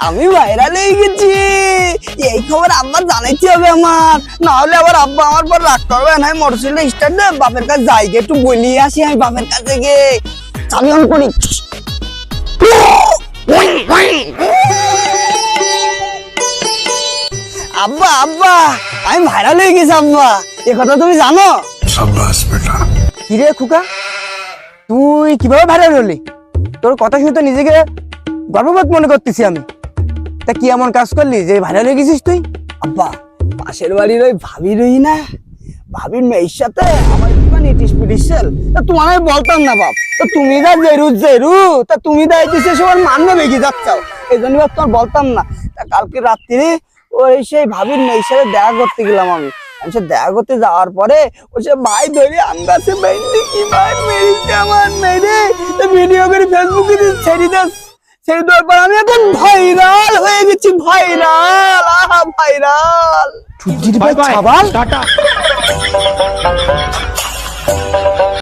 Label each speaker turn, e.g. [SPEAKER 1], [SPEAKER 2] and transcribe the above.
[SPEAKER 1] আমি ভাইরাল হয়ে গেছি। এই খবর আব্বা জানাইতে হবে আমার, না হলে আবার আব্বা আমার পর রাগ করবে না। মোটরসাইকেল স্টার্ট দে, বাপের কাছে যাই গিয়ে একটু বলিয়ে আসি আমি বাপের কাছে গিয়ে। চাবি অন করি। আব্বা আব্বা আমি ভাইরাল হয়ে গেছি আব্বা, এ কথা তুমি জানো?
[SPEAKER 2] शाबाश बेटा।
[SPEAKER 1] কিরে খুকা, তুই কিভাবে ভাইরাল হলি? তোর কথা শুনে তো নিজেকে গর্ববোধ মনে করতেছি আমি। তা কি এমন কাজ করলি যে ভাইরাল হয়ে গেছিস তুই? আব্বা, পাশের বাড়ির ওই ভাবি রই না, ভাবির মেয়ের সাথে আমার একটুখানি ইটিস পিটিসেল। তা তোমার আমি বলতাম না বাপ, তো তুমি যা জেরু তা তুমি দা এসে সবার মান্য বেগে যাচ্ছাও, এই জন্য বাপ তোমার বলতাম না। তা কালকে রাত্রি ওই সেই ভাবির মেয়ের সাথে দেখা করতে গেলাম আমি। সে দেখা করতে যাওয়ার পরে ও সে ভাই ধরে আন্দাজে বাইন্দে কি ভাই মেরেছে আমার মেরে, ভিডিও করে ফেসবুকে ছেড়ে দাস। ছেড়ে দেওয়ার পর আমি এখন ভাইরাল হয়ে গেছি, ভাইরাল, আহা ভাইরাল।
[SPEAKER 2] Bye bye Tata.